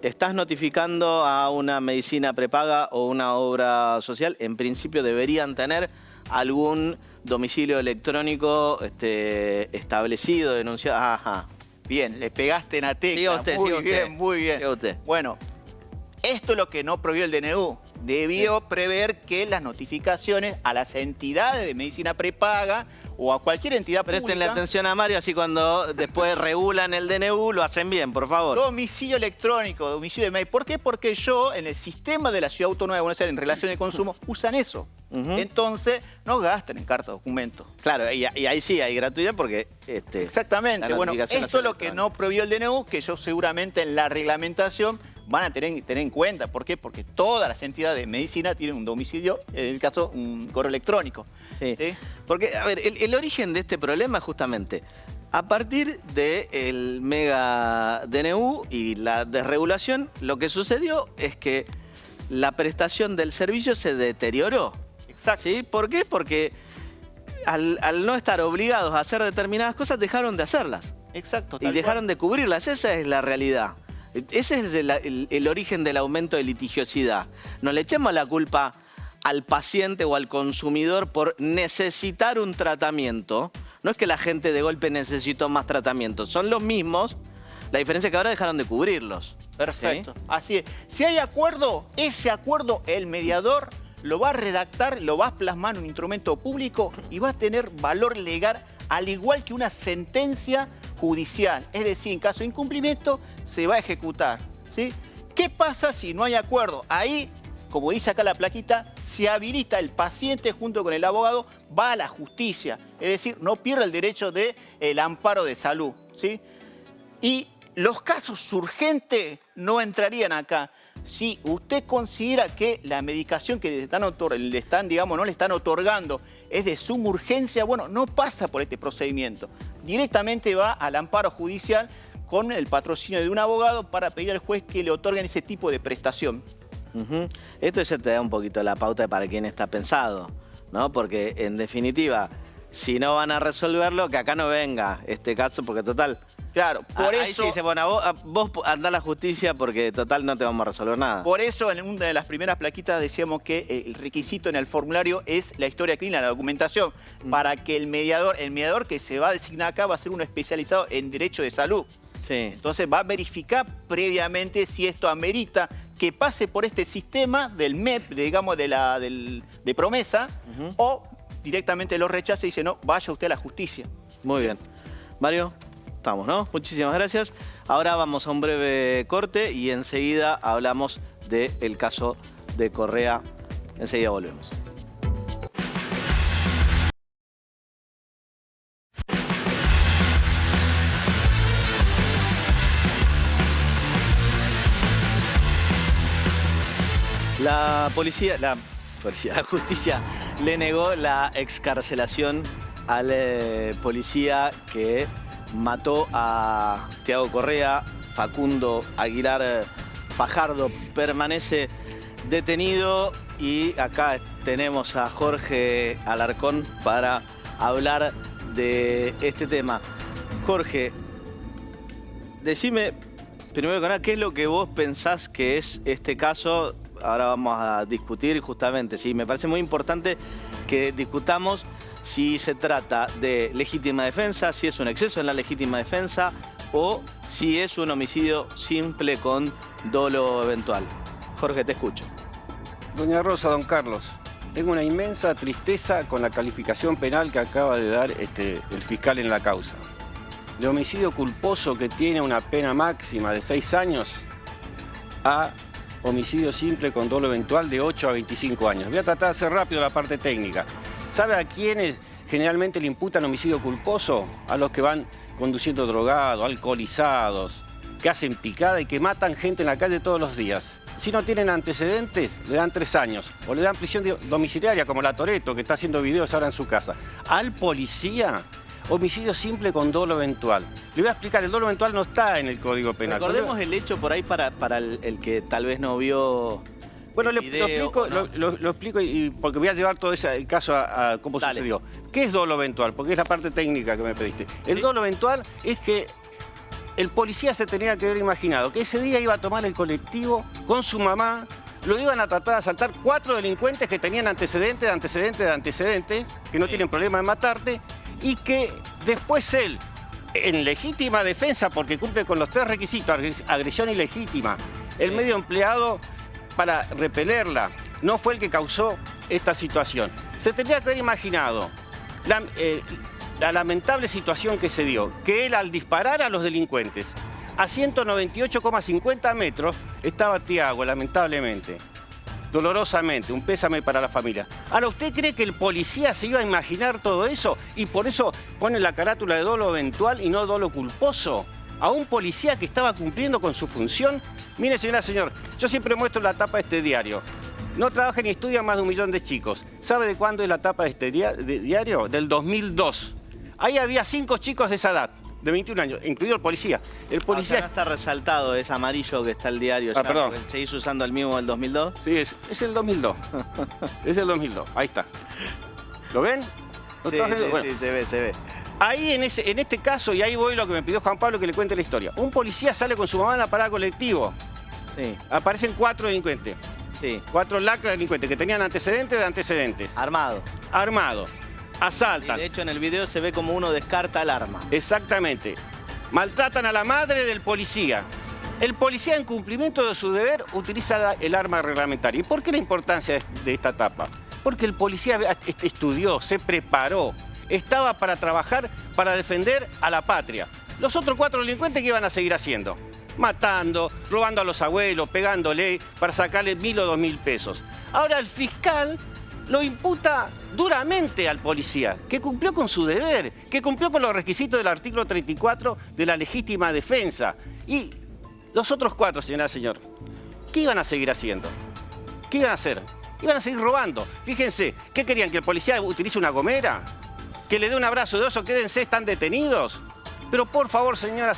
estás notificando a una medicina prepaga o una obra social, en principio deberían tener algún domicilio electrónico establecido, denunciado. Ajá. Bien, le pegaste en la tecla. Siga usted, muy siga bien, usted. muy bien. Siga usted. Bueno, esto es lo que no prohibió el DNU. Debió prever que las notificaciones a las entidades de medicina prepaga o a cualquier entidad Prestenle pública... atención a Mario, así cuando después regulan el DNU lo hacen bien, por favor. Domicilio electrónico, domicilio de mail. ¿Por qué? Porque yo, en el sistema de la Ciudad Autónoma de Buenos Aires, en relación de consumo, usan eso. Entonces, no gastan en carta documento. Claro, y ahí sí hay gratuidad porque... Exactamente. Bueno, esto es lo que no prohibió el DNU, que yo seguramente en la reglamentación van a tener en cuenta. ¿Por qué? Porque todas las entidades de medicina tienen un domicilio, en el caso, un correo electrónico. Sí. Porque, a ver, el origen de este problema es justamente a partir del mega DNU y la desregulación, lo que sucedió es que la prestación del servicio se deterioró. Exacto. ¿Sí? ¿Por qué? Porque al no estar obligados a hacer determinadas cosas, dejaron de hacerlas. Exacto. Y dejaron de cubrirlas. Esa es la realidad. Ese es el origen del aumento de litigiosidad. No le echemos la culpa al paciente o al consumidor por necesitar un tratamiento. No es que la gente de golpe necesitó más tratamiento. Son los mismos. La diferencia es que ahora dejaron de cubrirlos. Perfecto. ¿Sí? Así es. Si hay acuerdo, ese acuerdo el mediador lo va a redactar, lo va a plasmar en un instrumento público y va a tener valor legal al igual que una sentencia judicial. Es decir, en caso de incumplimiento se va a ejecutar. ¿Sí? ¿Qué pasa si no hay acuerdo? Ahí, como dice acá la plaquita, se habilita el paciente junto con el abogado, va a la justicia. Es decir, no pierde el derecho del amparo de salud. ¿Sí? Y los casos urgentes no entrarían acá. Si usted considera que la medicación que no le están otorgando es de suma urgencia, bueno, no pasa por este procedimiento. Directamente va al amparo judicial con el patrocinio de un abogado para pedir al juez que le otorguen ese tipo de prestación. Esto ya te da un poquito la pauta de para quién está pensado, ¿no? Porque en definitiva, si no van a resolverlo, que acá no venga este caso, porque total... Claro, por eso... Ahí sí dice, bueno, vos andá a la justicia porque total no te vamos a resolver nada. Por eso en una de las primeras plaquitas decíamos que el requisito en el formulario es la historia clínica, la documentación, para que el mediador que se va a designar acá va a ser uno especializado en derecho de salud. Sí. Entonces va a verificar previamente si esto amerita que pase por este sistema del MEP, digamos, de promesa, o directamente lo rechaza y dice, no, vaya usted a la justicia. Muy bien. Mario, estamos, ¿no? Muchísimas gracias. Ahora vamos a un breve corte y enseguida hablamos del caso de Correa. Enseguida volvemos. La justicia le negó la excarcelación al policía que mató a Tiago Correa. Facundo Aguilar Fajardo permanece detenido y acá tenemos a Jorge Alarcón para hablar de este tema. Jorge, decime primero que nada, ¿qué es lo que vos pensás que es este caso? Ahora vamos a discutir justamente, sí, me parece muy importante que discutamos si se trata de legítima defensa, si es un exceso en la legítima defensa o si es un homicidio simple con dolo eventual. Jorge, te escucho. Doña Rosa, don Carlos, tengo una inmensa tristeza con la calificación penal que acaba de dar el fiscal en la causa. De homicidio culposo que tiene una pena máxima de 6 años a homicidio simple con dolo eventual de 8 a 25 años. Voy a tratar de hacer rápido la parte técnica. ¿Sabe a quiénes generalmente le imputan homicidio culposo? A los que van conduciendo drogados, alcoholizados, que hacen picada y que matan gente en la calle todos los días. Si no tienen antecedentes, le dan 3 años. O le dan prisión domiciliaria, como la Toretto, que está haciendo videos ahora en su casa. Al policía, homicidio simple con dolo eventual. Le voy a explicar, el dolo eventual no está en el Código Penal. Recordemos el hecho por ahí para el que tal vez no vio. Bueno, lo explico porque voy a llevar todo el caso a cómo sucedió. ¿Qué es dolo eventual? Porque es la parte técnica que me pediste. El dolo eventual es que el policía se tenía que haber imaginado que ese día iba a tomar el colectivo con su mamá, lo iban a tratar de asaltar 4 delincuentes que tenían antecedentes, que no tienen problema en matarte, y que después él, en legítima defensa, porque cumple con los 3 requisitos, agresión ilegítima, el medio empleado para repelerla, no fue el que causó esta situación. Se tendría que haber imaginado la lamentable situación que se dio, que él al disparar a los delincuentes, a 198,50 metros, estaba Tiago, lamentablemente. Dolorosamente, un pésame para la familia. Ahora, ¿usted cree que el policía se iba a imaginar todo eso y por eso pone la carátula de dolo eventual y no dolo culposo? A un policía que estaba cumpliendo con su función. Mire, señor, yo siempre muestro la tapa de este diario. No trabaja ni estudia más de 1 millón de chicos. ¿Sabe de cuándo es la tapa de este diario? Del 2002. Ahí había 5 chicos de esa edad, de 21 años, incluido el policía. El policía no está resaltado, es amarillo que está el diario. Ya, perdón. ¿Seguís usando el mismo del 2002? Sí, es el 2002. Es el 2002, ahí está. ¿Lo ven? Sí, se ve. Ahí en este caso, y ahí voy lo que me pidió Juan Pablo que le cuente la historia. Un policía sale con su mamá en la parada colectivo. Sí. Aparecen 4 delincuentes. Sí. 4 lacras delincuentes que tenían antecedentes. Armado. Asaltan. Sí, de hecho, en el video se ve como uno descarta el arma. Exactamente. Maltratan a la madre del policía. El policía, en cumplimiento de su deber, utiliza el arma reglamentaria. ¿Y por qué la importancia de esta etapa? Porque el policía estudió, se preparó, estaba para trabajar, para defender a la patria. Los otros 4 delincuentes, ¿qué iban a seguir haciendo? Matando, robando a los abuelos, pegándole para sacarle 1.000 o 2.000 pesos. Ahora el fiscal lo imputa duramente al policía, que cumplió con su deber, que cumplió con los requisitos del artículo 34 de la legítima defensa. Y los otros 4, señor, ¿qué iban a seguir haciendo? ¿Qué iban a hacer? Iban a seguir robando. Fíjense, ¿qué querían? ¿Que el policía utilice una gomera? ¿Que le dé un abrazo de oso? Quédense, están detenidos. Pero por favor, señor,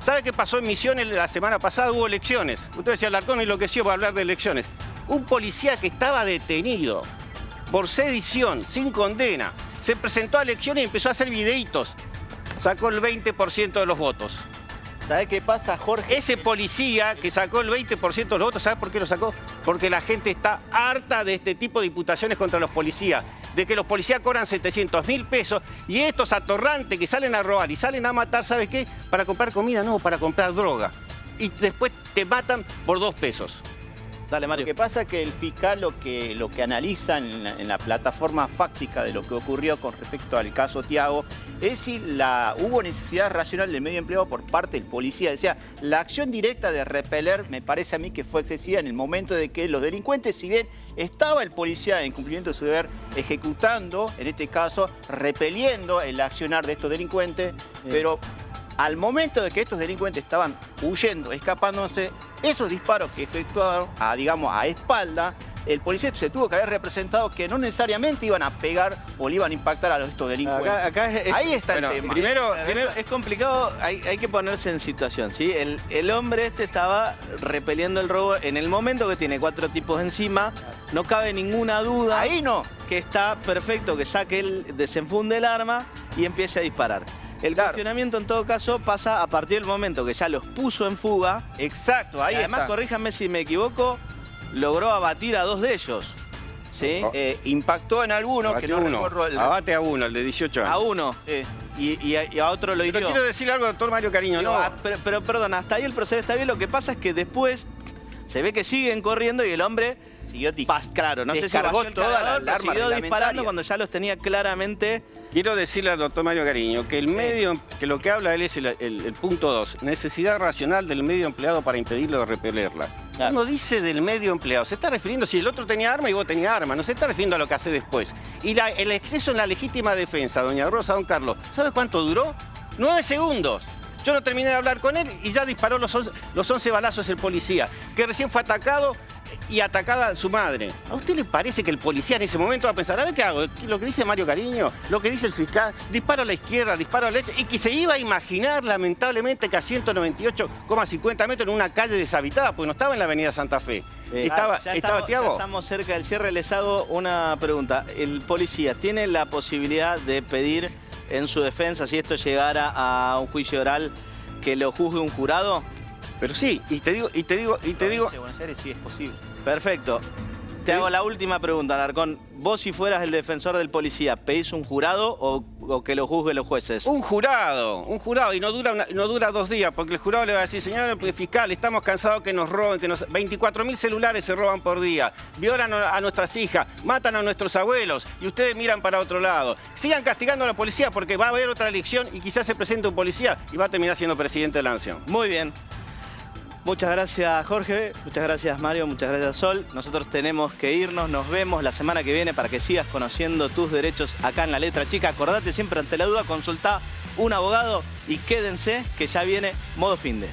¿sabe qué pasó en Misiones la semana pasada? Hubo elecciones. Usted decía, Alarcón enloqueció para hablar de elecciones. Un policía que estaba detenido por sedición, sin condena, se presentó a elecciones y empezó a hacer videitos. Sacó el 20% de los votos. ¿Sabe qué pasa, Jorge? Ese policía que sacó el 20% de los votos, ¿sabe por qué lo sacó? Porque la gente está harta de este tipo de imputaciones contra los policías. De que los policías cobran 700.000 pesos y estos atorrantes que salen a robar y salen a matar, ¿sabes qué? Para comprar comida, no, para comprar droga. Y después te matan por 2 pesos. Dale, Mario. Lo que pasa es que el fiscal lo que analiza en la plataforma fáctica de lo que ocurrió con respecto al caso Tiago es si hubo necesidad racional del medio empleado por parte del policía. O sea, la acción directa de repeler me parece a mí que fue excesiva en el momento de que los delincuentes, si bien estaba el policía en cumplimiento de su deber ejecutando, en este caso, repeliendo el accionar de estos delincuentes, pero al momento de que estos delincuentes estaban huyendo, escapándose, esos disparos que efectuaron a espalda, el policía se tuvo que haber representado que no necesariamente iban a pegar o le iban a impactar a estos delincuentes. Ahí está el tema. Primero es complicado, hay que ponerse en situación, ¿sí? El hombre estaba repeliendo el robo en el momento que tiene 4 tipos encima, no cabe ninguna duda. Ahí no. Que está perfecto, que desenfunde el arma y empiece a disparar. El cuestionamiento en todo caso pasa a partir del momento que ya los puso en fuga. Exacto, ahí además, está. corríjanme si me equivoco, logró abatir a 2 de ellos. Sí. Impactó en alguno, que no recuerdo el... Abate a uno, el de 18 años. A uno. Y a otro lo hirió. Pero quiero decirle algo, doctor Mario Cariño, Digo, no. Pero perdón, hasta ahí el proceder está bien. Lo que pasa es que después se ve que siguen corriendo y el hombre siguió claro, no sé si descargó vació el toda cargador, la alarma siguió disparando reglamentaria. cuando ya los tenía claramente. Quiero decirle al doctor Mario Cariño que el medio, que lo que habla él es el punto 2, necesidad racional del medio empleado para impedirlo o repelerla. Claro. Uno dice del medio empleado, se está refiriendo si el otro tenía arma y vos tenías arma, no se está refiriendo a lo que hace después. Y el exceso en la legítima defensa, doña Rosa, don Carlos, ¿sabe cuánto duró? 9 segundos. Yo no terminé de hablar con él y ya disparó los 11 balazos el policía, que recién fue atacado y atacada su madre. ¿A usted le parece que el policía en ese momento va a pensar, a ver qué hago? Lo que dice Mario Cariño, lo que dice el fiscal, disparo a la izquierda, disparo a la derecha, y que se iba a imaginar lamentablemente que a 198,50 metros en una calle deshabitada, porque no estaba en la avenida Santa Fe. Sí. ¿Estaba Ya Tiago? estamos cerca del cierre. Les hago una pregunta. ¿El policía tiene la posibilidad de pedir en su defensa, si esto llegara a un juicio oral, que lo juzgue un jurado? Pero sí, y te digo... Buenos Aires sí es posible. Perfecto. Te hago la última pregunta, Alarcón. Vos, si fueras el defensor del policía, ¿pedís un jurado o que lo juzguen los jueces? Un jurado, y no dura 2 días, porque el jurado le va a decir, señor fiscal, estamos cansados que nos roben, 24.000 celulares se roban por día, violan a nuestras hijas, matan a nuestros abuelos, y ustedes miran para otro lado. Sigan castigando a la policía porque va a haber otra elección y quizás se presente un policía y va a terminar siendo presidente de la nación. Muy bien. Muchas gracias, Jorge. Muchas gracias, Mario. Muchas gracias, Sol. Nosotros tenemos que irnos. Nos vemos la semana que viene para que sigas conociendo tus derechos acá en La Letra Chica. Acordate siempre, ante la duda, consultá un abogado y quédense que ya viene Modo Finde.